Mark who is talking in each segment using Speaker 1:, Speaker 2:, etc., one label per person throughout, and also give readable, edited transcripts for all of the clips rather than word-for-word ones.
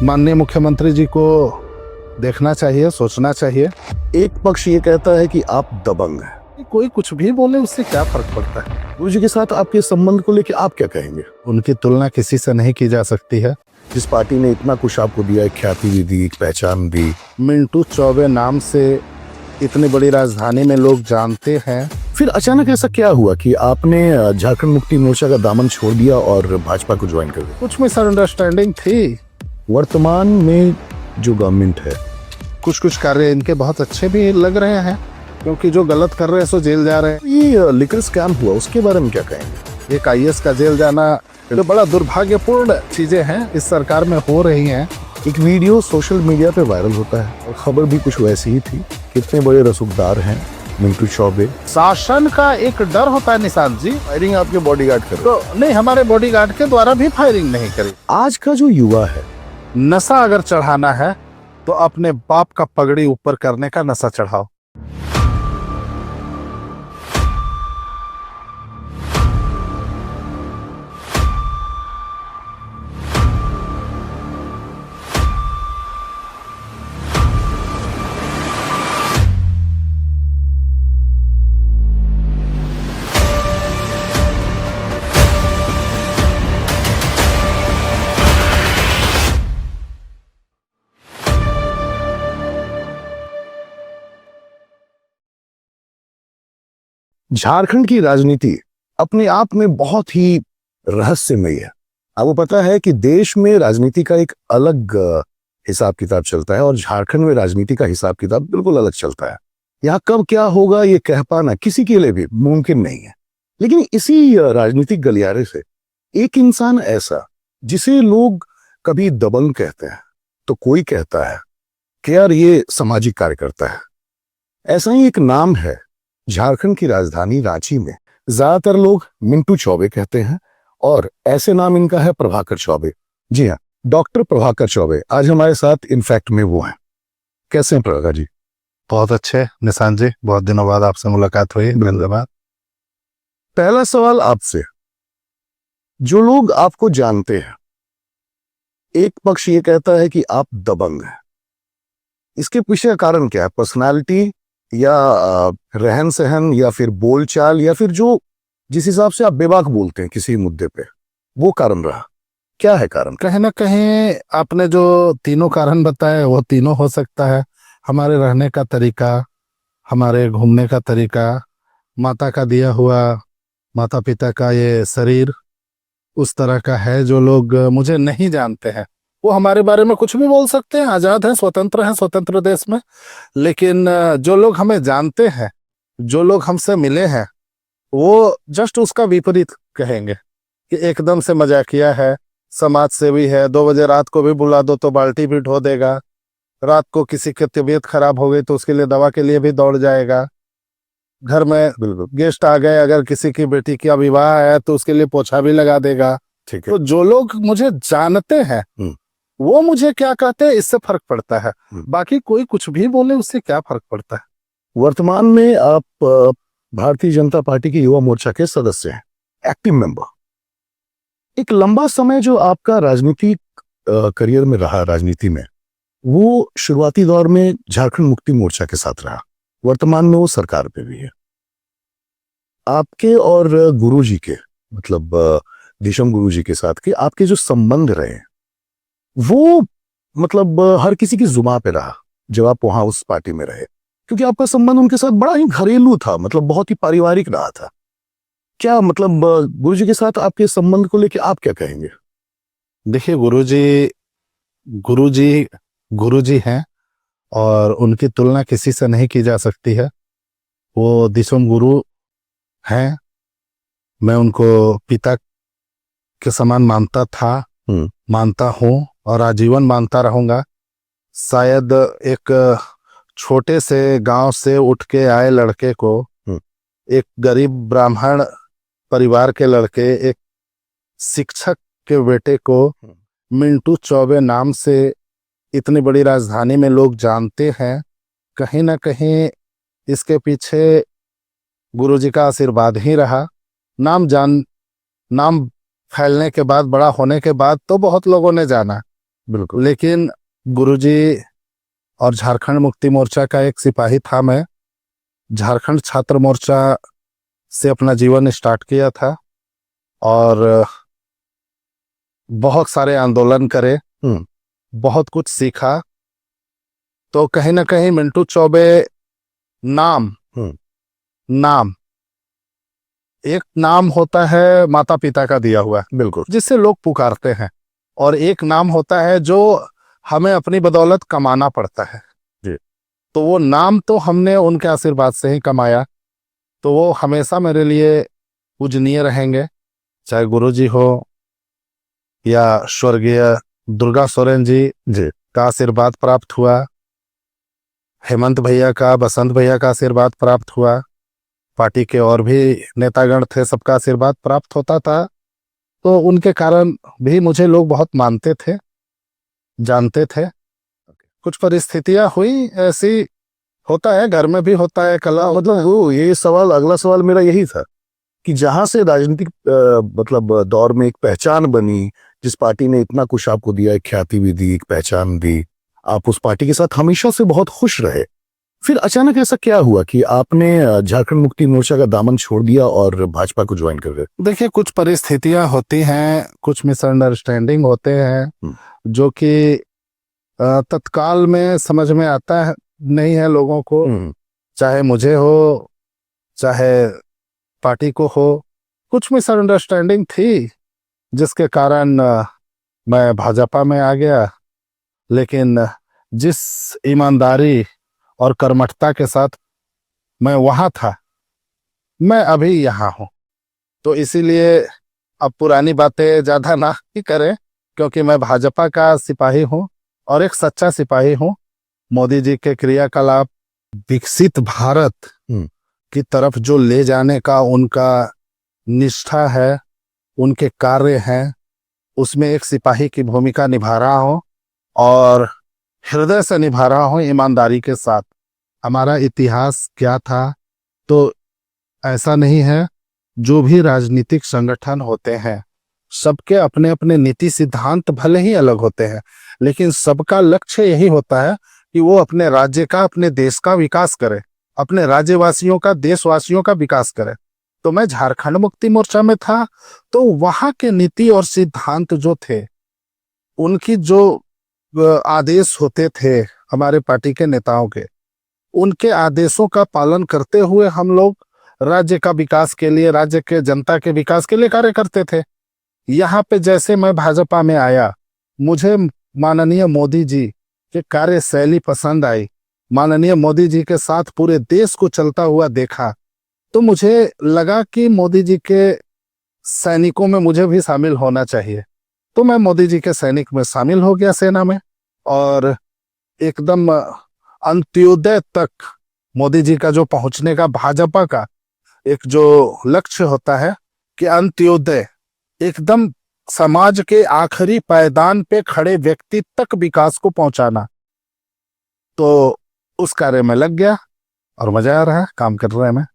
Speaker 1: माननीय मुख्यमंत्री जी को देखना चाहिए, सोचना चाहिए।
Speaker 2: एक पक्ष ये कहता है कि आप दबंग हैं।
Speaker 1: कोई कुछ भी बोले, उससे क्या फर्क पड़ता है।
Speaker 2: गुरु जी के साथ आपके संबंध को लेकर आप क्या कहेंगे?
Speaker 1: उनकी तुलना किसी से नहीं की जा सकती है।
Speaker 2: जिस पार्टी ने इतना कुछ आपको दिया, एक ख्याति भी दी, एक पहचान दी,
Speaker 1: मिंटू चौबे नाम से इतनी बड़ी राजधानी में लोग जानते हैं।
Speaker 2: फिर अचानक ऐसा क्या हुआ कि आपने झारखंड मुक्ति मोर्चा का दामन छोड़ दिया और भाजपा को ज्वाइन कर दिया?
Speaker 1: कुछ मिसअंडरस्टैंडिंग थी।
Speaker 2: वर्तमान में जो गवर्नमेंट है,
Speaker 1: कुछ कार्य इनके बहुत अच्छे भी लग रहे हैं, क्योंकि जो गलत कर रहे हैं सो जेल जा रहे हैं।
Speaker 2: ये लिकर स्कैम हुआ, उसके बारे में क्या कहेंगे?
Speaker 1: एक आईएएस का जेल जाना जो बड़ा दुर्भाग्यपूर्ण चीजें हैं इस सरकार में हो रही हैं।
Speaker 2: एक वीडियो सोशल मीडिया पे वायरल होता है और खबर भी कुछ वैसी ही थी। कितने बड़े रसूखदार हैं मिंटू चौबे।
Speaker 1: शासन का एक डर होता है निशांत जी।
Speaker 2: फायरिंग आपके बॉडीगार्ड कर
Speaker 1: तो नहीं, हमारे बॉडीगार्ड के द्वारा भी फायरिंग नहीं करी।
Speaker 2: आज का जो युवा है,
Speaker 1: नशा अगर चढ़ाना है तो अपने बाप का पगड़ी ऊपर करने का नशा चढ़ाओ।
Speaker 2: झारखंड की राजनीति अपने आप में बहुत ही रहस्यमयी है। आपको पता है कि देश में राजनीति का एक अलग हिसाब किताब चलता है और झारखंड में राजनीति का हिसाब किताब बिल्कुल अलग चलता है। यहाँ कब क्या होगा ये कह पाना किसी के लिए भी मुमकिन नहीं है। लेकिन इसी राजनीतिक गलियारे से एक इंसान ऐसा, जिसे लोग कभी दबंग कहते हैं तो कोई कहता है कि यार ये सामाजिक कार्यकर्ता है, ऐसा ही एक नाम है झारखंड की राजधानी रांची में। ज्यादातर लोग मिंटू चौबे कहते हैं और ऐसे नाम इनका है प्रभाकर चौबे। जी हाँ, डॉक्टर प्रभाकर चौबे आज हमारे साथ इनफैक्ट में वो हैं। कैसे हैं प्रभाकर जी?
Speaker 1: बहुत अच्छे निशांत जी, बहुत दिनों बाद आपसे मुलाकात हुई। धन्यवाद।
Speaker 2: पहला सवाल आपसे, जो लोग आपको जानते हैं, एक पक्ष ये कहता है कि आप दबंग हैं। इसके पीछे का कारण क्या है? पर्सनालिटी या रहन सहन या फिर बोलचाल या फिर जो जिस हिसाब से आप बेबाक बोलते हैं किसी मुद्दे पे, वो कारण रहा? क्या है कारण?
Speaker 1: कहीं ना कहीं आपने जो तीनों कारण बताए वो तीनों हो सकता है। हमारे रहने का तरीका, हमारे घूमने का तरीका, माता का दिया हुआ, माता पिता का ये शरीर उस तरह का है। जो लोग मुझे नहीं जानते हैं वो हमारे बारे में कुछ भी बोल सकते हैं, आजाद हैं, स्वतंत्र देश में। लेकिन जो लोग हमें जानते हैं, जो लोग हमसे मिले हैं, वो जस्ट उसका विपरीत कहेंगे कि एकदम से मजाकिया है, समाज सेवी है, 2 बजे रात को भी बुला दो तो बाल्टी भी ढो देगा, रात को किसी की तबीयत खराब हो गई तो उसके लिए दवा के लिए भी दौड़ जाएगा, घर में गेस्ट आ गए, अगर किसी की बेटी का विवाह है तो उसके लिए पोछा भी लगा देगा।
Speaker 2: ठीक है।
Speaker 1: तो जो लोग मुझे जानते हैं वो मुझे क्या कहते हैं इससे फर्क पड़ता है। बाकी कोई कुछ भी बोले उससे क्या फर्क पड़ता है।
Speaker 2: वर्तमान में आप भारतीय जनता पार्टी के युवा मोर्चा के सदस्य हैं, एक्टिव मेंबर। एक लंबा समय जो आपका राजनीतिक करियर में रहा, राजनीति में, वो शुरुआती दौर में झारखंड मुक्ति मोर्चा के साथ रहा, वर्तमान में वो सरकार पे भी है। आपके और गुरुजी के, मतलब दिशम गुरुजी के साथ के आपके जो संबंध रहे वो मतलब हर किसी की जुबान पे रहा जब आप वहां उस पार्टी में रहे, क्योंकि आपका संबंध उनके साथ बड़ा ही घरेलू था, मतलब बहुत ही पारिवारिक रहा था। क्या मतलब गुरुजी के साथ आपके संबंध को लेकर आप क्या कहेंगे?
Speaker 1: देखिए, गुरुजी हैं और उनकी तुलना किसी से नहीं की जा सकती है। वो दिशम गुरु हैं, मैं उनको पिता के समान मानता था, मानता हूं और आजीवन मानता रहूंगा। शायद एक छोटे से गांव से उठ के आए लड़के को, एक गरीब ब्राह्मण परिवार के लड़के, एक शिक्षक के बेटे को मिंटू चौबे नाम से इतनी बड़ी राजधानी में लोग जानते हैं। कहीं ना कहीं इसके पीछे गुरुजी का आशीर्वाद ही रहा। नाम फैलने के बाद, बड़ा होने के बाद तो बहुत लोगों ने जाना,
Speaker 2: बिल्कुल।
Speaker 1: लेकिन गुरुजी और झारखंड मुक्ति मोर्चा का एक सिपाही था मैं। झारखंड छात्र मोर्चा से अपना जीवन स्टार्ट किया था और बहुत सारे आंदोलन करे,
Speaker 2: हम्म।
Speaker 1: बहुत कुछ सीखा। तो कहीं ना कहीं मिंटू चौबे नाम
Speaker 2: हम्म।
Speaker 1: नाम एक नाम होता है माता पिता का दिया हुआ,
Speaker 2: बिल्कुल।
Speaker 1: जिससे लोग पुकारते हैं, और एक नाम होता है जो हमें अपनी बदौलत कमाना पड़ता है।
Speaker 2: जी।
Speaker 1: तो वो नाम तो हमने उनके आशीर्वाद से ही कमाया, तो वो हमेशा मेरे लिए पूजनीय रहेंगे। चाहे गुरुजी हो या स्वर्गीय दुर्गा सोरेन जी
Speaker 2: जी।
Speaker 1: का आशीर्वाद प्राप्त हुआ, हेमंत भैया का, बसंत भैया का आशीर्वाद प्राप्त हुआ, पार्टी के और भी नेतागण थे, सबका आशीर्वाद प्राप्त होता था। तो उनके कारण भी मुझे लोग बहुत मानते थे, जानते थे। कुछ परिस्थितियां हुई ऐसी, होता है घर में भी होता है कला।
Speaker 2: मतलब वो ये सवाल, अगला सवाल मेरा यही था कि जहां से राजनीतिक मतलब दौर में एक पहचान बनी, जिस पार्टी ने इतना कुछ आपको दिया, एक ख्याति भी दी, एक पहचान दी, आप उस पार्टी के साथ हमेशा से बहुत खुश रहे, फिर अचानक ऐसा क्या हुआ कि आपने झारखंड मुक्ति मोर्चा का दामन छोड़ दिया और भाजपा को ज्वाइन कर गए?
Speaker 1: देखिए, कुछ परिस्थितियां होती हैं, कुछ मिसअंडरस्टैंडिंग होते हैं जो कि तत्काल में समझ में आता है नहीं है लोगों को, चाहे मुझे हो चाहे पार्टी को हो। कुछ मिसअंडरस्टैंडिंग थी जिसके कारण मैं भाजपा में आ गया, लेकिन जिस ईमानदारी और कर्मठता के साथ मैं वहां था, मैं अभी यहाँ हूं। तो इसीलिए अब पुरानी बातें ज्यादा ना ही करें, क्योंकि मैं भाजपा का सिपाही हूं और एक सच्चा सिपाही हूं। मोदी जी के क्रियाकलाप विकसित भारत की तरफ जो ले जाने का उनका निष्ठा है, उनके कार्य हैं, उसमें एक सिपाही की भूमिका निभा रहा हूं और हृदय से निभा रहा हूं, ईमानदारी के साथ। हमारा इतिहास क्या था, तो ऐसा नहीं है। जो भी राजनीतिक संगठन होते हैं, सबके अपने अपने नीति सिद्धांत भले ही अलग होते हैं, लेकिन सबका लक्ष्य यही होता है कि वो अपने राज्य का, अपने देश का विकास करे, अपने राज्यवासियों का, देशवासियों का विकास करे। तो मैं झारखंड मुक्ति मोर्चा में था, तो वहां के नीति और सिद्धांत जो थे, उनकी जो आदेश होते थे हमारे पार्टी के नेताओं के, उनके आदेशों का पालन करते हुए हम लोग राज्य का विकास के लिए, राज्य के जनता के विकास के लिए कार्य करते थे। यहाँ पे जैसे मैं भाजपा में आया, मुझे माननीय मोदी जी के कार्यशैली पसंद आई, माननीय मोदी जी के साथ पूरे देश को चलता हुआ देखा, तो मुझे लगा कि मोदी जी के सैनिकों में मुझे भी शामिल होना चाहिए। तो मैं मोदी जी के सैनिक में शामिल हो गया, सेना में, और एकदम अंत्योदय तक मोदी जी का जो पहुंचने का भाजपा का एक जो लक्ष्य होता है कि अंत्योदय, एकदम समाज के आखिरी पायदान पे खड़े व्यक्ति तक विकास को पहुंचाना, तो उस कार्य में लग गया और मजा आ रहा है काम कर रहे हैं। मैं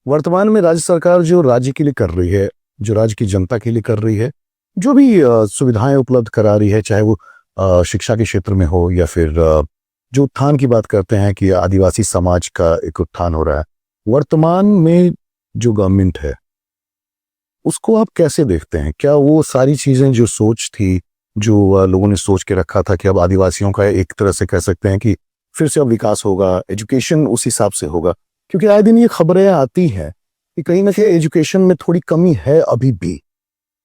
Speaker 2: वर्तमान में राज्य सरकार जो राज्य के लिए कर रही है, जो राज्य की जनता के लिए कर रही है, जो भी सुविधाएं उपलब्ध करा रही है, चाहे वो शिक्षा के क्षेत्र में हो या फिर जो उत्थान की बात करते हैं कि आदिवासी समाज का एक उत्थान हो रहा है, वर्तमान में जो गवर्नमेंट है उसको आप कैसे देखते हैं? क्या वो सारी चीजें जो सोच थी, जो लोगों ने सोच के रखा था कि अब आदिवासियों का एक तरह से कह सकते हैं कि फिर से अब विकास होगा, एजुकेशन उस हिसाब से होगा, क्योंकि आए दिन ये खबरें आती हैं कि कहीं ना कहीं एजुकेशन में थोड़ी कमी है अभी भी।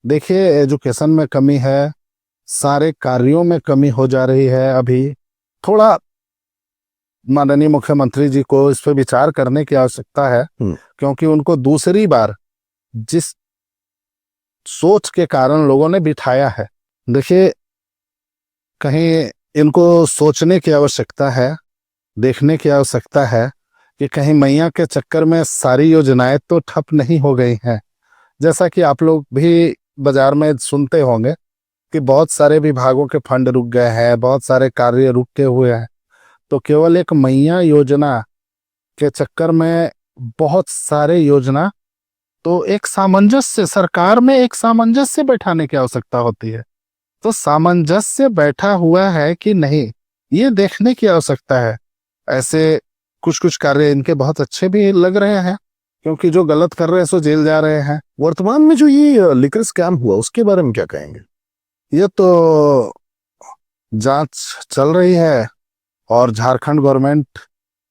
Speaker 1: देखिए, एजुकेशन में कमी है, सारे कार्यों में कमी हो जा रही है। अभी थोड़ा माननीय मुख्यमंत्री जी को इस पर विचार करने की आवश्यकता है, क्योंकि उनको दूसरी बार जिस सोच के कारण लोगों ने बिठाया है, देखिए, कहीं इनको सोचने की आवश्यकता है, देखने की आवश्यकता है कि कहीं मैया के चक्कर में सारी योजनाएं तो ठप नहीं हो गई हैं। जैसा कि आप लोग भी बाजार में सुनते होंगे कि बहुत सारे विभागों के फंड रुक गए हैं, बहुत सारे कार्य रुके हुए हैं। तो केवल एक मैया योजना के चक्कर में बहुत सारे योजना, तो एक सामंजस्य, सरकार में एक सामंजस्य बैठाने की आवश्यकता होती है तो सामंजस्य बैठा हुआ है कि नहीं, ये देखने की आवश्यकता है। ऐसे कुछ कुछ कार्य इनके बहुत अच्छे भी लग रहे हैं, क्योंकि जो गलत कर रहे हैं सो जेल जा रहे हैं।
Speaker 2: वर्तमान में जो ये लिकर स्कैम हुआ उसके बारे में क्या कहेंगे?
Speaker 1: ये तो जांच चल रही है और झारखंड गवर्नमेंट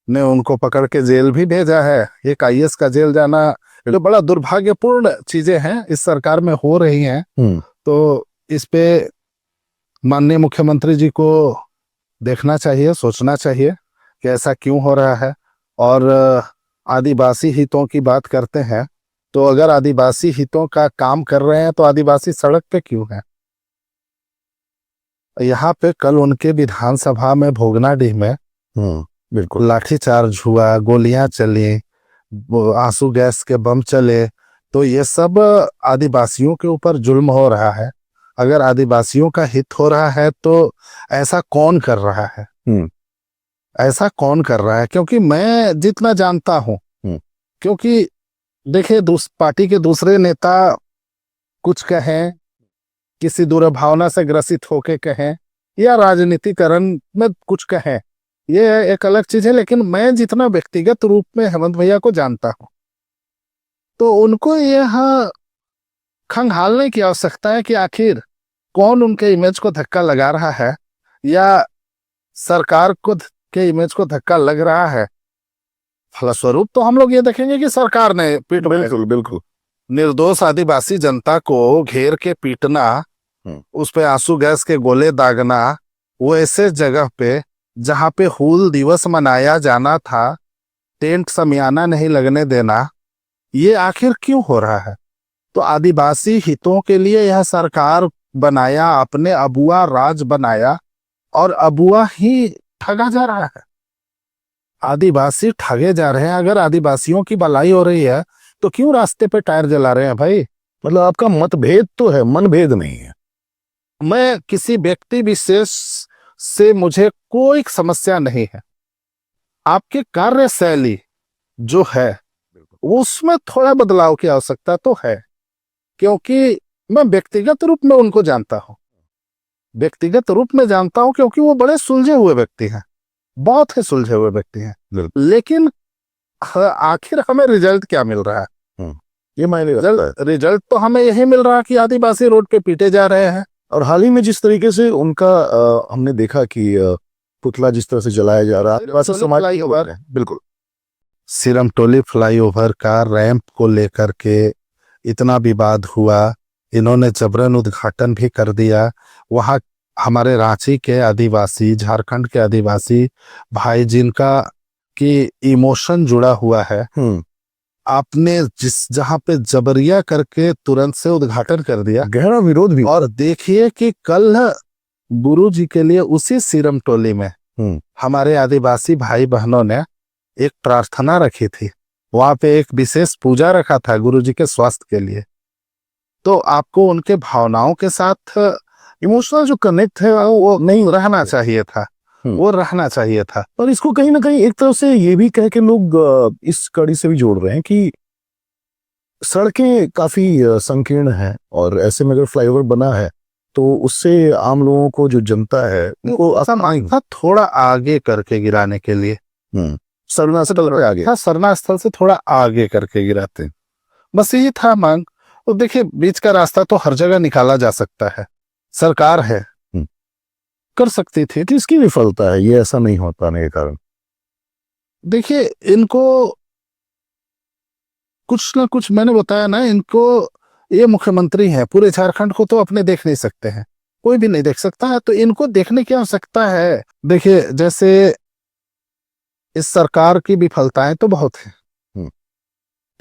Speaker 1: ने उनको पकड़ के जेल भी भेजा है। एक आईएएस का जेल जाना जो बड़ा दुर्भाग्यपूर्ण चीजें हैं इस सरकार में हो रही हैं। तो इस पे माननीय मुख्यमंत्री जी को देखना चाहिए, सोचना चाहिए कि ऐसा क्यों हो रहा है। और आदिवासी हितों की बात करते हैं, तो अगर आदिवासी हितों का काम कर रहे हैं तो आदिवासी सड़क पे क्यों है? यहाँ पे कल उनके विधानसभा में भोगनाडीह में
Speaker 2: बिल्कुल
Speaker 1: लाठीचार्ज हुआ, गोलियां चली, आंसू गैस के बम चले, तो ये सब आदिवासियों के ऊपर जुल्म हो रहा है। अगर आदिवासियों का हित हो रहा है तो ऐसा कौन कर रहा है? ऐसा कौन कर रहा है? क्योंकि मैं जितना जानता हूं, क्योंकि देखिए पार्टी के दूसरे नेता कुछ कहें, किसी दुर्भावना से ग्रसित होके कहें, या राजनीतिकरण में कुछ कहें, ये एक अलग चीज है। लेकिन मैं जितना व्यक्तिगत रूप में हेमंत भैया को जानता हूं, तो उनको यह खंगालने की आवश्यकता है कि आखिर कौन उनके इमेज को धक्का लगा रहा है, या सरकार को के इमेज को धक्का लग रहा है। फलस्वरूप तो हम लोग ये देखेंगे कि सरकार ने
Speaker 2: बिल्कुल
Speaker 1: निर्दोष आदिवासी जनता को घेर के पीटना, उस पे आंसू गैस के गोले दागना, वो ऐसे जगह पे जहां पे हूल दिवस मनाया जाना था, टेंट समियाना नहीं लगने देना, ये आखिर क्यों हो रहा है? तो आदिवासी हितों के लिए यह सरकार बनाया, अपने अबुआ राज बनाया, और अबुआ ही ठगा जा रहा है। आदिवासी ठगे जा रहे हैं। अगर आदिवासियों की भलाई हो रही है तो क्यों रास्ते पे टायर जला रहे हैं भाई?
Speaker 2: मतलब आपका मतभेद तो है, मनभेद नहीं है।
Speaker 1: मैं किसी व्यक्ति विशेष से मुझे कोई समस्या नहीं है। आपकी कार्यशैली जो है उसमें थोड़ा बदलाव की आवश्यकता तो है, क्योंकि मैं व्यक्तिगत रूप में उनको जानता हूं। व्यक्तिगत रूप में जानता हूं क्योंकि वो बड़े सुलझे हुए व्यक्ति हैं, बहुत ही सुलझे हुए व्यक्ति हैं। लेकिन आखिर हमें रिजल्ट क्या मिल रहा है?
Speaker 2: ये मायने
Speaker 1: रिजल्ट तो हमें यही मिल रहा है कि आदिवासी रोड पे पीटे जा रहे हैं।
Speaker 2: और हाल ही में जिस तरीके से उनका हमने देखा कि पुतला जिस तरह से जलाया जा रहा है, समाज बिल्कुल
Speaker 1: सिरमटोली फ्लाईओवर का रैंप को लेकर के इतना विवाद हुआ, इन्होंने जबरन उद्घाटन भी कर दिया। वहां हमारे रांची के आदिवासी, झारखंड के आदिवासी भाई जिनका कि इमोशन जुड़ा हुआ है, आपने जहां पे जबरिया करके तुरंत से उद्घाटन कर दिया,
Speaker 2: गहरा विरोध भी।
Speaker 1: और देखिए कि कल गुरु जी के लिए उसी सिरमटोली में हमारे आदिवासी भाई बहनों ने एक प्रार्थना रखी थी। वहां पे एक विशेष पूजा रखा था गुरु जी के स्वास्थ्य के लिए। तो आपको उनके भावनाओं के साथ इमोशनल जो कनेक्ट है वो नहीं रहना चाहिए था, वो रहना चाहिए था।
Speaker 2: और इसको कहीं ना कहीं एक तरफ से ये भी कह के लोग इस कड़ी से भी जोड़ रहे हैं कि सड़कें काफी संकीर्ण हैं, और ऐसे में अगर फ्लाईओवर बना है तो उससे आम लोगों को, जो जनता है, उनको
Speaker 1: आसान था थोड़ा आगे करके गिराने के लिए।
Speaker 2: सरना स्थल आगे,
Speaker 1: हाँ, सरना स्थल से थोड़ा आगे करके गिराते, बस यही था मांग। तो देखिए, बीच का रास्ता तो हर जगह निकाला जा सकता है, सरकार है, कर सकती थी।
Speaker 2: तो इसकी विफलता है, ये ऐसा नहीं हो पाने के कारण।
Speaker 1: देखिए, इनको कुछ ना कुछ, मैंने बताया ना, इनको, ये मुख्यमंत्री हैं, पूरे झारखंड को तो अपने देख नहीं सकते हैं, कोई भी नहीं देख सकता है, तो इनको देखने की आवश्यकता है। देखिए, जैसे इस सरकार की विफलताएं तो बहुत हैं।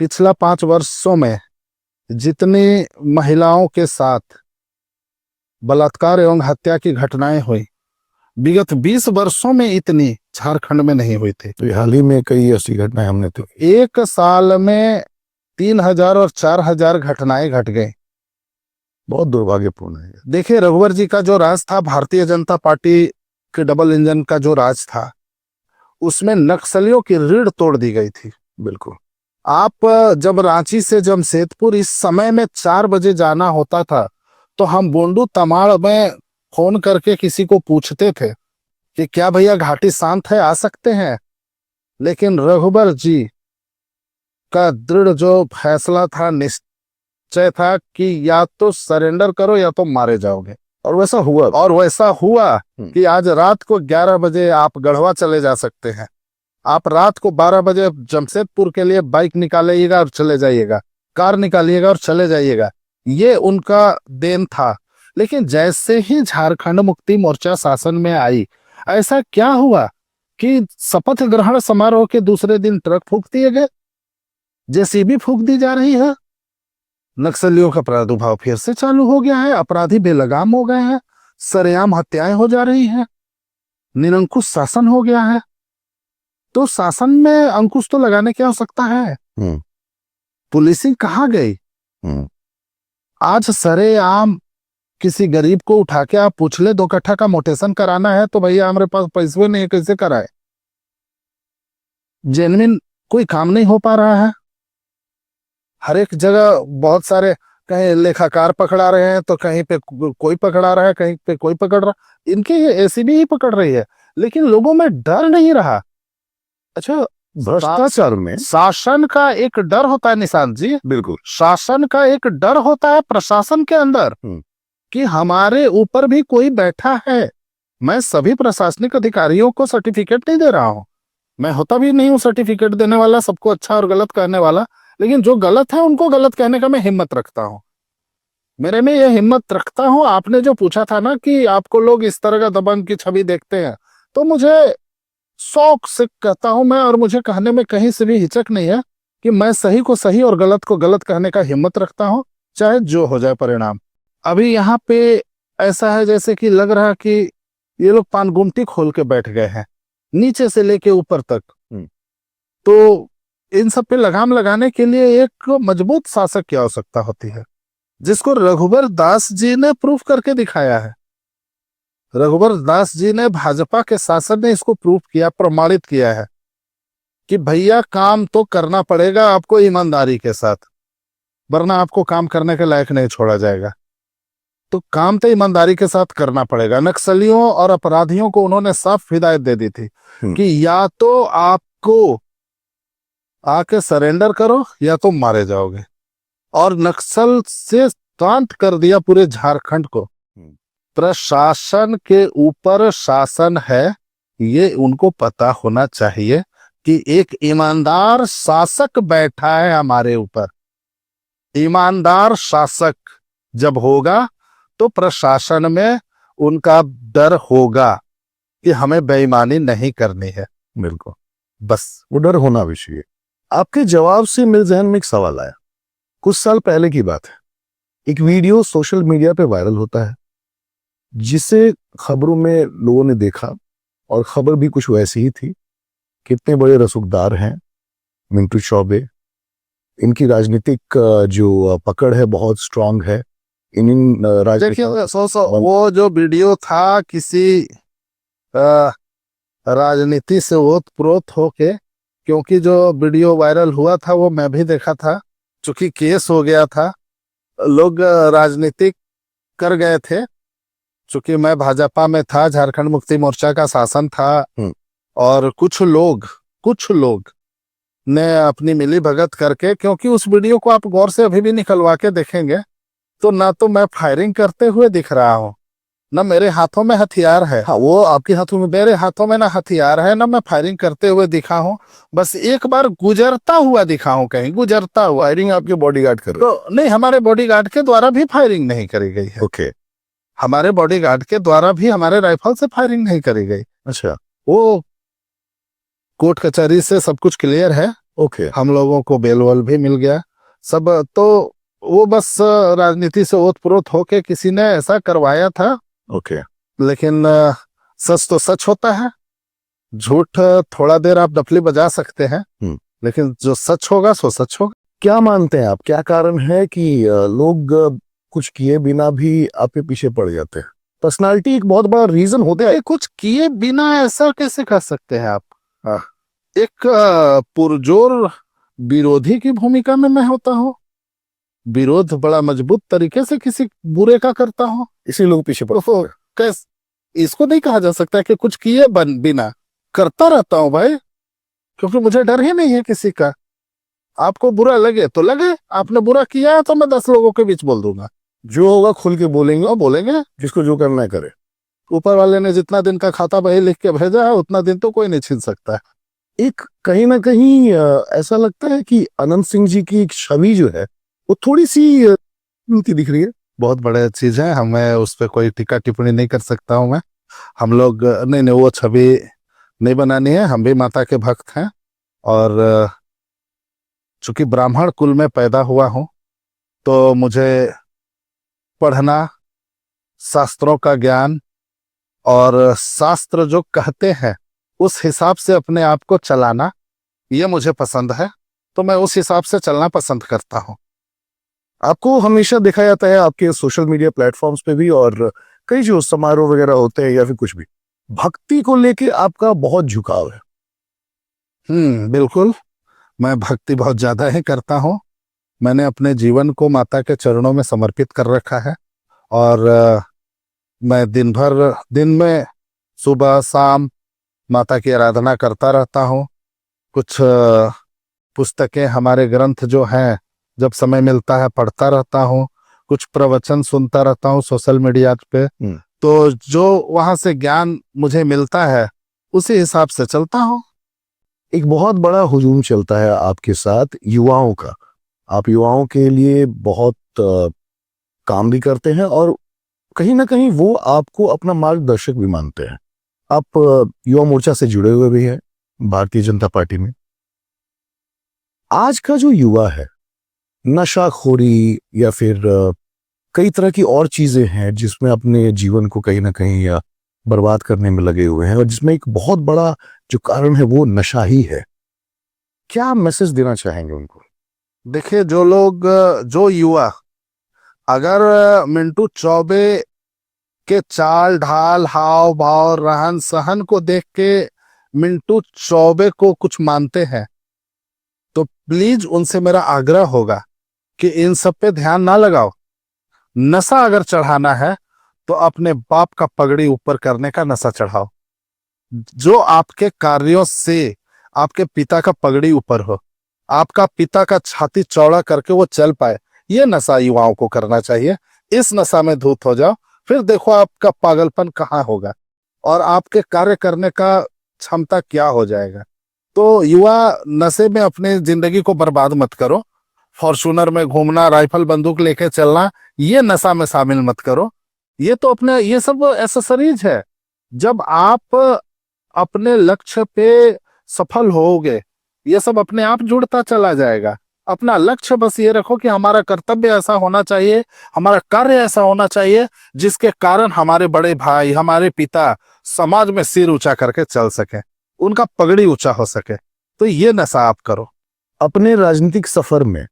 Speaker 1: पिछला 5 वर्षों में जितनी महिलाओं के साथ बलात्कार एवं हत्या की घटनाएं हुई, विगत 20 वर्षों में इतनी झारखंड में नहीं हुई थी।
Speaker 2: तो हाल ही में कई ऐसी घटनाएं हमने तो
Speaker 1: एक साल में 3000 और 4000 घटनाएं घट गई।
Speaker 2: बहुत दुर्भाग्यपूर्ण है।
Speaker 1: देखिए, रघुवर जी का जो राज था, भारतीय जनता पार्टी के डबल इंजन का जो राज था, उसमें नक्सलियों की रीढ़ तोड़ दी गई थी।
Speaker 2: बिल्कुल।
Speaker 1: आप जब रांची से जमशेदपुर इस समय में 4 बजे जाना होता था तो हम बुंडू तमाड़ में फोन करके किसी को पूछते थे कि क्या भैया घाटी शांत है, आ सकते हैं। लेकिन रघुबर जी का दृढ़ जो फैसला था, निश्चय था कि या तो सरेंडर करो या तो मारे जाओगे।
Speaker 2: और वैसा हुआ।
Speaker 1: और वैसा हुआ कि आज रात को 11 बजे आप गढ़वा चले जा सकते हैं। आप रात को 12 बजे जमशेदपुर के लिए बाइक निकालिएगा और चले जाइएगा, कार निकालिएगा और चले जाइएगा। ये उनका देन था। लेकिन जैसे ही झारखंड मुक्ति मोर्चा शासन में आई, ऐसा क्या हुआ कि शपथ ग्रहण समारोह के दूसरे दिन ट्रक फूंक दिए गए, जेसीबी फूंक दी जा रही है, नक्सलियों का प्रादुर्भाव फिर से चालू हो गया है, अपराधी बेलगाम हो गए हैं, सरेआम हत्याएं हो जा रही हैं, निरंकुश शासन हो गया है। तो शासन में अंकुश तो लगाने की आवश्यकता है। पुलिसिंग कहाँ गई? आज सरेआम किसी गरीब को उठा के आप पूछ ले 2 कट्ठा का मोटेशन कराना है तो भैया हमारे पास पैसे नहीं, कैसे कराए? जेन्युइन कोई काम नहीं हो पा रहा है। हर एक जगह बहुत सारे, कहीं लेखाकार पकड़ा रहे हैं तो कहीं पे कोई पकड़ा रहा है, कहीं पे कोई पकड़ रहा, इनके एसीबी ही पकड़ रही है, लेकिन लोगों में डर नहीं रहा।
Speaker 2: अच्छा, भ्रष्टाचार में
Speaker 1: शासन का एक डर होता है निशांत जी,
Speaker 2: बिल्कुल
Speaker 1: शासन का एक डर होता है प्रशासन के अंदर कि हमारे ऊपर भी कोई बैठा है। मैं सभी प्रशासनिक अधिकारियों को सर्टिफिकेट नहीं दे रहा हूं, मैं होता भी नहीं हूं सर्टिफिकेट देने वाला, सबको अच्छा और गलत कहने वाला, लेकिन जो गलत है उनको गलत कहने का मैं हिम्मत रखता हूं, मेरे में यह हिम्मत रखता हूं। आपने जो पूछा था ना कि आपको लोग इस तरह का दबंग की छवि देखते हैं, तो मुझे शौक से कहता हूं मैं, और मुझे कहने में कहीं से भी हिचक नहीं है कि मैं सही को सही और गलत को गलत कहने का हिम्मत रखता हूं, चाहे जो हो जाए परिणाम। अभी यहाँ पे ऐसा है जैसे कि लग रहा कि ये लोग पानगुमटी खोल के बैठ गए हैं, नीचे से लेके ऊपर तक। तो इन सब पे लगाम लगाने के लिए एक मजबूत शासक की आवश्यकता होती है, जिसको रघुबर दास जी ने प्रूफ करके दिखाया है। रघुबर दास जी ने, भाजपा के शासन ने इसको प्रूफ किया, प्रमाणित किया है कि भैया काम तो करना पड़ेगा आपको ईमानदारी के साथ, वरना आपको काम करने के लायक नहीं छोड़ा जाएगा। तो काम तो ईमानदारी के साथ करना पड़ेगा। नक्सलियों और अपराधियों को उन्होंने साफ हिदायत दे दी थी कि या तो आपको आके सरेंडर करो या तो मारे जाओगे, और नक्सल से शांत कर दिया पूरे झारखंड को। प्रशासन के ऊपर शासन है, ये उनको पता होना चाहिए कि एक ईमानदार शासक बैठा है हमारे ऊपर। ईमानदार शासक जब होगा तो प्रशासन में उनका डर होगा कि हमें बेईमानी नहीं करनी है।
Speaker 2: बिल्कुल,
Speaker 1: बस
Speaker 2: वो डर होना भी चाहिए। आपके जवाब से मेरे जहन में एक सवाल आया। कुछ साल पहले की बात है, एक वीडियो सोशल मीडिया पे वायरल होता है, जिसे खबरों में लोगों ने देखा, और खबर भी कुछ वैसी ही थी। कितने बड़े रसूखदार हैं मिंटू चौबे, इनकी राजनीतिक जो पकड़ है बहुत स्ट्रांग है। इन
Speaker 1: देखिए, वो जो वीडियो था किसी राजनीति से ओतप्रोत होके, क्योंकि जो वीडियो वायरल हुआ था वो मैं भी देखा था, चूंकि केस हो गया था, लोग राजनीतिक कर गए थे। चूंकि मैं भाजपा में था, झारखंड मुक्ति मोर्चा का शासन था, और कुछ लोग ने अपनी मिली भगत करके, क्योंकि उस वीडियो को आप गौर से अभी भी निकलवा के देखेंगे तो ना तो मैं फायरिंग करते हुए दिख रहा हूं, ना मेरे हाथों में हथियार है।
Speaker 2: हाँ, वो आपके हाथों में,
Speaker 1: मेरे हाथों में ना हथियार है, ना मैं फायरिंग करते हुए दिखा हूं। बस एक बार गुजरता हुआ दिखा हूं, कहीं गुजरता हुआ।
Speaker 2: फायरिंग आपके बॉडीगार्ड कर रहे
Speaker 1: तो नहीं, हमारे बॉडीगार्ड के द्वारा भी फायरिंग नहीं करी गई है।
Speaker 2: ओके,
Speaker 1: हमारे बॉडीगार्ड के द्वारा भी हमारे राइफल से फायरिंग नहीं करी गई।
Speaker 2: अच्छा,
Speaker 1: वो कोर्ट कचहरी से सब कुछ क्लियर है।
Speaker 2: ओके,
Speaker 1: हम लोगों को बेल वल भी मिल गया सब। तो वो बस राजनीति से ओतप्रोत होके किसी ने ऐसा करवाया था।
Speaker 2: ओके,
Speaker 1: लेकिन सच तो सच होता है, झूठ थोड़ा देर आप डफली बजा सकते हैं, लेकिन जो सच होगा सो सच होगा।
Speaker 2: क्या मानते हैं आप, क्या कारण है कि लोग कुछ किए बिना भी आपके पीछे पड़ जाते हैं? पर्सनालिटी एक बहुत बड़ा रीजन होता है।
Speaker 1: कुछ किए बिना ऐसा कैसे कर सकते हैं आप? एक पुरजोर विरोधी की भूमिका में मैं होता हूं, विरोध बड़ा मजबूत तरीके से किसी बुरे का करता हूँ,
Speaker 2: इसी लोग पीछे पड़ते
Speaker 1: तो
Speaker 2: हैं।
Speaker 1: कैस इसको नहीं कहा जा सकता कि कुछ किए बिना करता रहता हूँ भाई, क्योंकि मुझे डर ही नहीं है किसी का। आपको बुरा लगे तो लगे, आपने बुरा किया है तो मैं 10 लोगों के बीच बोल दूंगा,
Speaker 2: जो होगा खुल के बोलेंगे,
Speaker 1: वो बोलेंगे।
Speaker 2: जिसको जो करना है करे।
Speaker 1: ऊपर वाले ने जितना दिन का खाता बही लिख के भेजा है उतना दिन तो कोई नहीं छीन सकता है।
Speaker 2: एक कहीं ना कहीं ऐसा लगता है कि अनंत सिंह जी की एक छवि जो है वो थोड़ी सी मिलती दिख रही है।
Speaker 1: बहुत बड़े चीज है, हमें उस पर कोई टीका टिप्पणी नहीं कर सकता हूं मैं। हम लोग नहीं नहीं, वो छवि नहीं बनानी है। हम भी माता के भक्त हैं, और चूंकि ब्राह्मण कुल में पैदा हुआ हूं तो मुझे पढ़ना, शास्त्रों का ज्ञान, और शास्त्र जो कहते हैं उस हिसाब से अपने आप को चलाना, ये मुझे पसंद है, तो मैं उस हिसाब से चलना पसंद करता हूँ।
Speaker 2: आपको हमेशा देखा जाता है आपके सोशल मीडिया प्लेटफॉर्म्स पे भी, और कई जो समारोह वगैरह होते हैं या फिर कुछ भी, भक्ति को लेके आपका बहुत झुकाव है।
Speaker 1: बिल्कुल। मैं भक्ति बहुत ज्यादा ही करता हूँ। मैंने अपने जीवन को माता के चरणों में समर्पित कर रखा है, और मैं दिन में सुबह शाम माता की आराधना करता रहता हूँ। कुछ पुस्तकें, हमारे ग्रंथ जो हैं, जब समय मिलता है पढ़ता रहता हूँ। कुछ प्रवचन सुनता रहता हूँ सोशल मीडिया पे। तो जो वहां से ज्ञान मुझे मिलता है उसी हिसाब से चलता हूँ।
Speaker 2: एक बहुत बड़ा हुजूम चलता है आपके साथ युवाओं का। आप युवाओं के लिए बहुत काम भी करते हैं, और कहीं ना कहीं वो आपको अपना मार्गदर्शक भी मानते हैं। आप युवा मोर्चा से जुड़े हुए भी हैं भारतीय जनता पार्टी में। आज का जो युवा है, नशाखोरी या फिर कई तरह की और चीजें हैं जिसमें अपने जीवन को कहीं ना कहीं बर्बाद करने में लगे हुए हैं, और जिसमें एक बहुत बड़ा जो कारण है वो नशा ही है। क्या मैसेज देना चाहेंगे उनको?
Speaker 1: देखिए, जो युवा अगर मिंटू चौबे के चाल ढाल, हाव भाव, रहन सहन को देख के मिंटू चौबे को कुछ मानते हैं, तो प्लीज उनसे मेरा आग्रह होगा कि इन सब पे ध्यान ना लगाओ। नशा अगर चढ़ाना है तो अपने बाप का पगड़ी ऊपर करने का नशा चढ़ाओ, जो आपके कार्यों से आपके पिता का पगड़ी ऊपर हो, आपका पिता का छाती चौड़ा करके वो चल पाए। ये नशा युवाओं को करना चाहिए। इस नशा में धूत हो जाओ, फिर देखो आपका पागलपन कहाँ होगा और आपके कार्य करने का क्षमता क्या हो जाएगा। तो युवा, नशे में अपने जिंदगी को बर्बाद मत करो। फॉर्चूनर में घूमना, राइफल बंदूक लेके चलना, ये नशा में शामिल मत करो। ये तो अपने, ये सब एसेसरीज है। जब आप अपने लक्ष्य पे सफल होगे, ये सब अपने आप जुड़ता चला जाएगा। अपना लक्ष्य बस ये रखो कि हमारा कर्तव्य ऐसा होना चाहिए, हमारा कार्य ऐसा होना चाहिए जिसके कारण हमारे बड़े भाई, हमारे पिता समाज में सिर ऊंचा करके चल सके, उनका पगड़ी ऊंचा हो सके। तो ये नशा आप करो।
Speaker 2: अपने राजनीतिक सफर में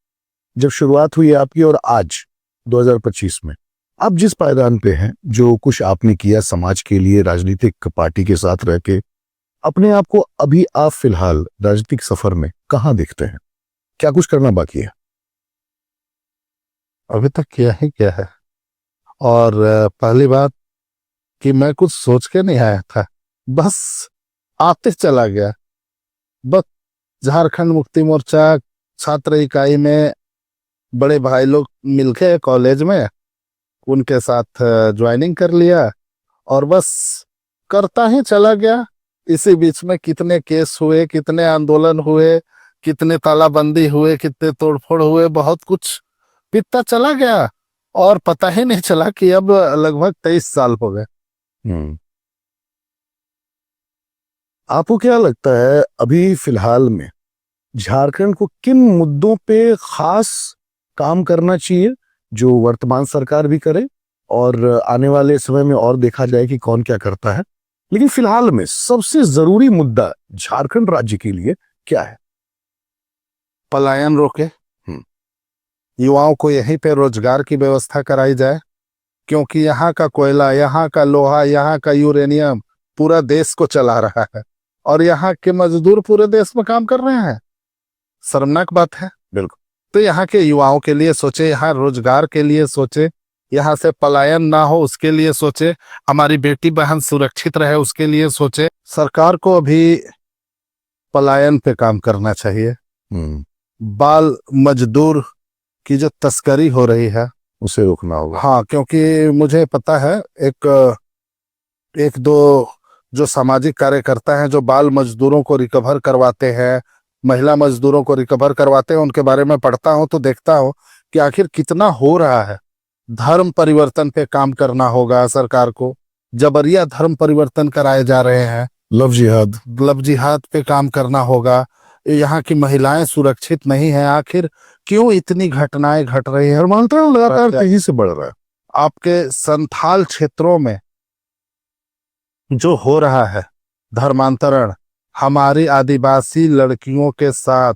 Speaker 2: जब शुरुआत हुई आपकी, और आज 2025 में आप जिस पायदान पे हैं, जो कुछ आपने किया समाज के लिए राजनीतिक पार्टी के साथ रह के, अपने आप को अभी आप फिलहाल राजनीतिक सफर में कहाँ देखते हैं? क्या कुछ करना बाकी है?
Speaker 1: अभी तक किया ही क्या है। और पहली बात कि मैं कुछ सोच के नहीं आया था, बस आते चला गया। बस झारखंड मुक्ति मोर्चा छात्र इकाई में बड़े भाई लोग मिलके कॉलेज में, उनके साथ ज्वाइनिंग कर लिया और बस करता ही चला गया। इसी बीच में कितने केस हुए, कितने आंदोलन हुए, कितने तालाबंदी हुए, कितने तोड़फोड़ हुए, बहुत कुछ बीतता चला गया और पता ही नहीं चला कि अब लगभग 23 साल हो गए।
Speaker 2: आपको क्या लगता है अभी फिलहाल में झारखंड को किन मुद्दों पे खास काम करना चाहिए, जो वर्तमान सरकार भी करे और आने वाले समय में और देखा जाए कि कौन क्या करता है, लेकिन फिलहाल में सबसे जरूरी मुद्दा झारखंड राज्य के लिए क्या है?
Speaker 1: पलायन रोके, युवाओं को यहीं पे रोजगार की व्यवस्था कराई जाए, क्योंकि यहाँ का कोयला, यहाँ का लोहा, यहाँ का यूरेनियम पूरा देश को चला रहा है और यहाँ के मजदूर पूरे देश में काम कर रहे हैं। शर्मनाक बात है।
Speaker 2: बिल्कुल।
Speaker 1: तो यहाँ के युवाओं के लिए सोचे, यहाँ रोजगार के लिए सोचे, यहाँ से पलायन ना हो उसके लिए सोचे, हमारी बेटी बहन सुरक्षित रहे उसके लिए सोचे। सरकार को अभी पलायन पे काम करना चाहिए। बाल मजदूर की जो तस्करी हो रही है
Speaker 2: उसे रोकना होगा।
Speaker 1: हाँ, क्योंकि मुझे पता है एक दो जो सामाजिक कार्यकर्ता हैं जो बाल मजदूरों को रिकवर करवाते हैं, महिला मजदूरों को रिकवर करवाते हैं, उनके बारे में पढ़ता हूं तो देखता हूं कि आखिर कितना हो रहा है। धर्म परिवर्तन पे काम करना होगा सरकार को, जबरिया धर्म परिवर्तन कराए जा रहे हैं, लव जिहाद पे काम करना होगा। यहाँ की महिलाएं सुरक्षित नहीं है, आखिर क्यों इतनी घटनाएं घट रही है?
Speaker 2: धर्मांतरण लगातार तेजी से बढ़ रहा है।
Speaker 1: आपके संथाल क्षेत्रों में जो हो रहा है धर्मांतरण, हमारी आदिवासी लड़कियों के साथ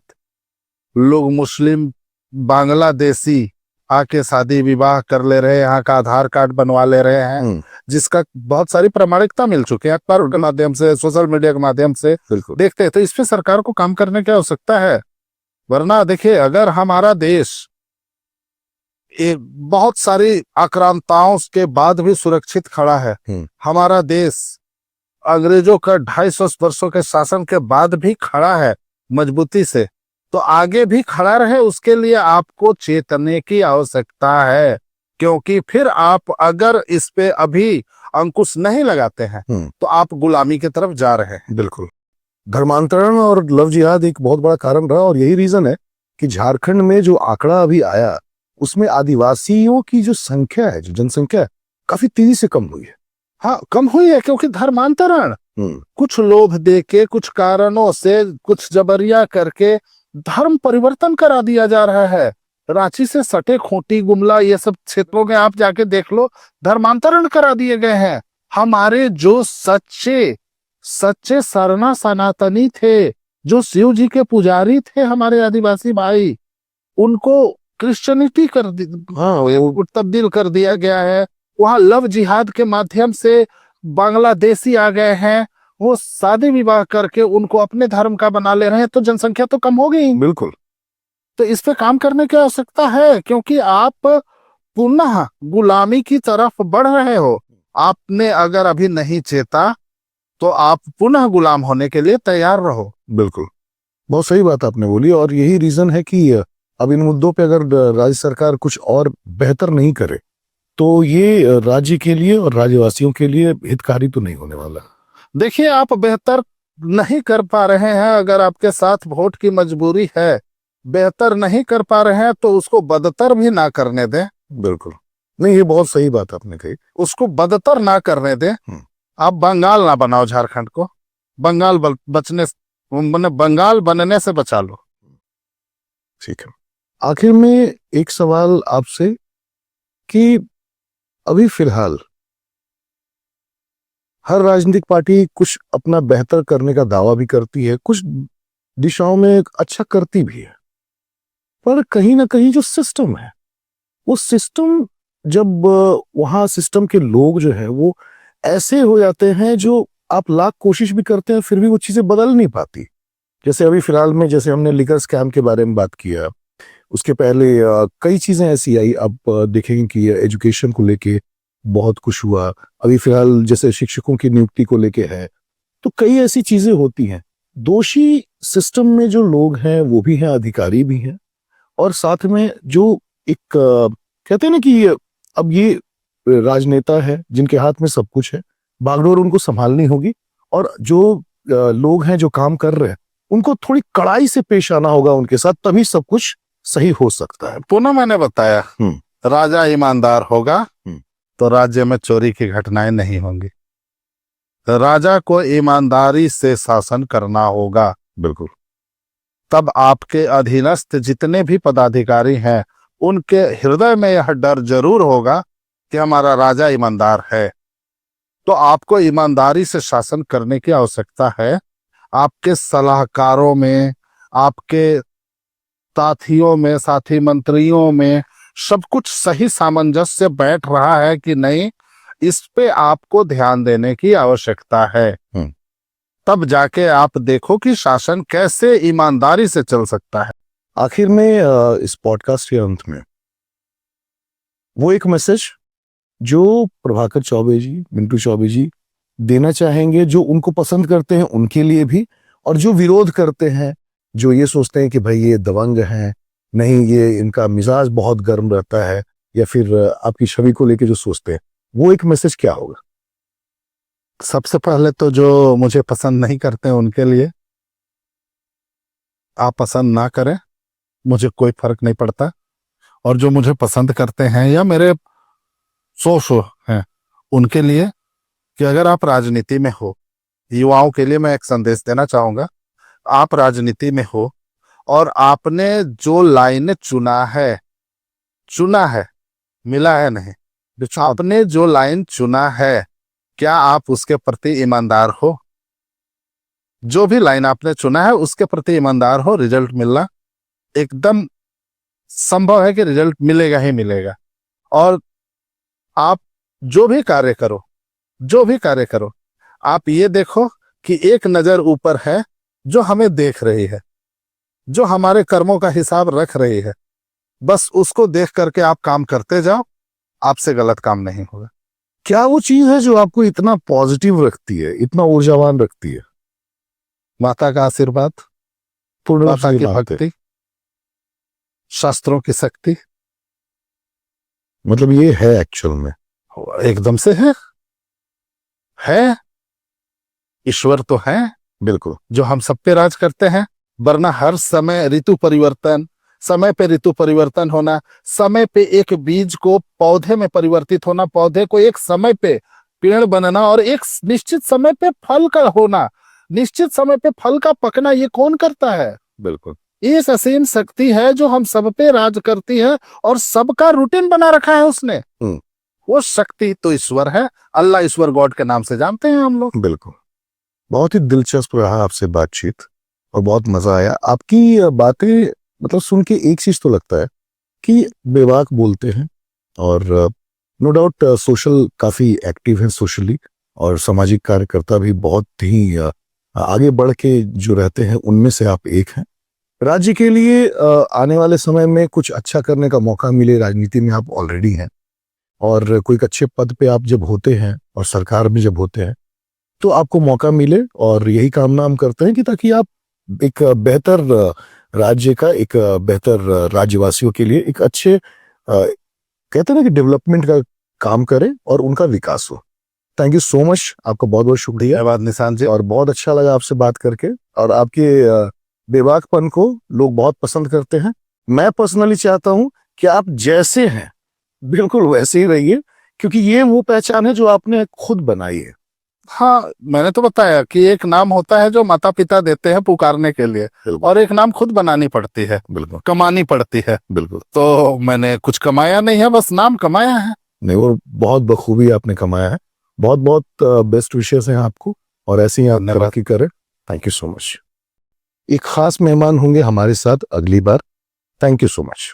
Speaker 1: लोग मुस्लिम बांग्लादेशी आके शादी विवाह कर ले रहे हैं, यहाँ का आधार कार्ड बनवा ले रहे हैं, जिसका बहुत सारी प्रामाणिकता मिल चुकी है अखबारों के माध्यम से, सोशल मीडिया के माध्यम से देखते हैं। तो इस पे सरकार को काम करने की आवश्यकता है। वरना देखिए, अगर हमारा देश बहुत सारी आक्रांताओं के बाद भी सुरक्षित खड़ा है, हमारा देश अंग्रेजों का 250 वर्षों के शासन के बाद भी खड़ा है मजबूती से, तो आगे भी खड़ा रहे उसके लिए आपको चेतने की आवश्यकता है। क्योंकि फिर आप अगर इस पे अभी अंकुश नहीं लगाते हैं तो आप गुलामी की तरफ जा रहे हैं।
Speaker 2: बिल्कुल, धर्मांतरण और लव जिहाद एक बहुत बड़ा कारण रहा, और यही रीजन है कि झारखंड में जो आंकड़ा अभी आया उसमें आदिवासियों की जो संख्या है, जो जनसंख्या है, काफी तेजी से कम हुई है।
Speaker 1: हाँ, कम हुई है क्योंकि धर्मांतरण कुछ लोभ दे के, कुछ कारणों से, कुछ जबरिया करके धर्म परिवर्तन करा दिया जा रहा है। रांची से सटे खूंटी, गुमला, ये सब क्षेत्रों में आप जाके देख लो, धर्मांतरण करा दिए गए हैं। हमारे जो सच्चे सरना सनातनी थे, जो शिव जी के पुजारी थे, हमारे आदिवासी भाई, उनको क्रिश्चियनिटी तब्दील कर दिया गया है। वहां लव जिहाद के माध्यम से बांग्लादेशी आ गए हैं, वो शादी विवाह करके उनको अपने धर्म का बना ले रहे हैं, तो जनसंख्या तो कम हो गई।
Speaker 2: बिल्कुल,
Speaker 1: तो इस पे काम करने की आवश्यकता है, क्योंकि आप पुनः गुलामी की तरफ बढ़ रहे हो। आपने अगर अभी नहीं चेता तो आप पुनः गुलाम होने के लिए तैयार रहो।
Speaker 2: बिल्कुल, बहुत सही बात आपने बोली, और यही रीजन है कि अब इन मुद्दों पे अगर राज्य सरकार कुछ और बेहतर नहीं करे तो ये राज्य के लिए और राज्यवासियों के लिए हितकारी तो नहीं होने वाला।
Speaker 1: देखिए, आप बेहतर नहीं कर पा रहे हैं, अगर आपके साथ वोट की मजबूरी है, बेहतर नहीं कर पा रहे हैं तो उसको बदतर भी ना करने दें।
Speaker 2: बिल्कुल, नहीं, ये बहुत सही बात आपने कही,
Speaker 1: उसको बदतर ना करने दें। आप बंगाल ना बनाओ झारखंड को, बंगाल बंगाल बनने से बचा लो।
Speaker 2: ठीक है, आखिर में एक सवाल आपसे कि अभी फिलहाल हर राजनीतिक पार्टी कुछ अपना बेहतर करने का दावा भी करती है, कुछ दिशाओं में अच्छा करती भी है, पर कहीं ना कहीं जो सिस्टम है, वो सिस्टम जब वहां सिस्टम के लोग जो है वो ऐसे हो जाते हैं जो आप लाख कोशिश भी करते हैं फिर भी वो चीजें बदल नहीं पाती। जैसे अभी फिलहाल में, जैसे हमने लिकर स्कैम के बारे में बात किया, उसके पहले कई चीजें ऐसी आई, आप देखेंगे कि एजुकेशन को लेके बहुत कुछ हुआ, अभी फिलहाल जैसे शिक्षकों की नियुक्ति को लेके है, तो कई ऐसी चीजें होती हैं। दोषी सिस्टम में जो लोग हैं वो भी हैं, अधिकारी भी हैं, और साथ में जो एक कहते हैं ना कि अब ये राजनेता है जिनके हाथ में सब कुछ है, बागडोर उनको संभालनी होगी, और जो लोग हैं जो काम कर रहे हैं उनको थोड़ी कड़ाई से पेश आना होगा उनके साथ, तभी सब कुछ सही हो सकता है।
Speaker 1: पुनः मैंने बताया, राजा ईमानदार होगा तो राज्य में चोरी की घटनाएं नहीं होंगी। राजा को ईमानदारी से शासन करना होगा।
Speaker 2: बिल्कुल,
Speaker 1: तब आपके अधीनस्थ जितने भी पदाधिकारी हैं उनके हृदय में यह डर जरूर होगा कि हमारा राजा ईमानदार है। तो आपको ईमानदारी से शासन करने की आवश्यकता है। आपके सलाहकारों में, आपके साथियों में, साथी मंत्रियों में सब कुछ सही सामंजस्य बैठ रहा है कि नहीं, इस पे आपको ध्यान देने की आवश्यकता है। तब जाके आप देखो कि शासन कैसे ईमानदारी से चल सकता है।
Speaker 2: आखिर में इस पॉडकास्ट के अंत में वो एक मैसेज जो प्रभाकर चौबे जी, मिंटू चौबे जी देना चाहेंगे, जो उनको पसंद करते हैं उनके लिए भी, और जो विरोध करते हैं, जो ये सोचते हैं कि भाई ये दबंग हैं, नहीं ये इनका मिजाज बहुत गर्म रहता है, या फिर आपकी छवि को लेके जो सोचते हैं, वो एक मैसेज क्या होगा?
Speaker 1: सबसे पहले तो जो मुझे पसंद नहीं करते हैं उनके लिए, आप पसंद ना करें, मुझे कोई फर्क नहीं पड़ता। और जो मुझे पसंद करते हैं या मेरे शो हैं उनके लिए, कि अगर आप राजनीति में हो, युवाओं के लिए मैं एक संदेश देना चाहूंगा। आप राजनीति में हो और आपने जो लाइन चुना है, मिला है नहीं, आपने जो लाइन चुना है, क्या आप उसके प्रति ईमानदार हो? जो भी लाइन आपने चुना है उसके प्रति ईमानदार हो। रिजल्ट मिलना एकदम संभव है कि रिजल्ट मिलेगा ही मिलेगा। और आप जो भी कार्य करो, आप ये देखो कि एक नजर ऊपर है जो हमें देख रही है, जो हमारे कर्मों का हिसाब रख रही है। बस उसको देख करके आप काम करते जाओ, आपसे गलत काम नहीं होगा।
Speaker 2: क्या वो चीज है जो आपको इतना पॉजिटिव रखती है, इतना ऊर्जावान रखती है?
Speaker 1: माता का आशीर्वाद,
Speaker 2: पूर्ण रूप से
Speaker 1: माता
Speaker 2: ये
Speaker 1: की
Speaker 2: बात है।
Speaker 1: भक्ति, शास्त्रों की शक्ति,
Speaker 2: मतलब ये है एक्चुअल में।
Speaker 1: एकदम से है। ईश्वर तो है
Speaker 2: बिल्कुल।
Speaker 1: जो हम सब पे राज करते हैं, वरना हर समय ऋतु परिवर्तन, समय पे ऋतु परिवर्तन होना, समय पे एक बीज को पौधे में परिवर्तित होना, पौधे को एक समय पे पेड़ बनना, और एक निश्चित समय पे फल का होना, निश्चित समय पे फल का पकना, ये कौन करता है?
Speaker 2: बिल्कुल।
Speaker 1: ये असीम शक्ति है जो हम सब पे राज करती है और सबका रूटीन बना रखा है उसने। वो शक्ति तो ईश्वर है, अल्लाह, ईश्वर, गॉड के नाम से जानते हैं हम लोग।
Speaker 2: बिल्कुल। बहुत ही दिलचस्प रहा आपसे बातचीत और बहुत मजा आया। आपकी बातें मतलब सुन के एक चीज तो लगता है कि बेबाक बोलते हैं, और नो डाउट सोशल काफी एक्टिव है सोशली, और सामाजिक कार्यकर्ता भी बहुत ही आगे बढ़ के जो रहते हैं उनमें से आप एक हैं। राज्य के लिए आने वाले समय में कुछ अच्छा करने का मौका मिले, राजनीति में आप ऑलरेडी हैं, और कोई एक अच्छे पद पे आप जब होते हैं और सरकार में जब होते हैं तो आपको मौका मिले, और यही कामना हम करते हैं कि ताकि आप एक बेहतर राज्य का, एक बेहतर राज्यवासियों के लिए एक अच्छे कहते हैं ना कि डेवलपमेंट का काम करें और उनका विकास हो। थैंक यू सो मच, आपका बहुत बहुत शुक्रिया।
Speaker 1: धन्यवाद निशांत जी।
Speaker 2: और बहुत अच्छा लगा आपसे बात करके, और आपके बेबाकपन को लोग बहुत पसंद करते हैं। मैं पर्सनली चाहता हूं कि आप जैसे हैं बिल्कुल वैसे ही रहिए, क्योंकि ये वो पहचान है जो आपने खुद बनाई है।
Speaker 1: हाँ, मैंने तो बताया कि एक नाम होता है जो माता पिता देते हैं पुकारने के लिए, और एक नाम खुद बनानी पड़ती है,
Speaker 2: बिल्कुल
Speaker 1: कमानी पड़ती है।
Speaker 2: बिल्कुल।
Speaker 1: तो मैंने कुछ कमाया नहीं है, बस नाम कमाया है।
Speaker 2: नहीं, वो बहुत बखूबी आपने कमाया है। बहुत बहुत बेस्ट विशेष हैं आपको, और ऐसे ही आप तरक्की करें। Thank you so much. एक खास मेहमान होंगे हमारे साथ अगली बार। Thank you so much.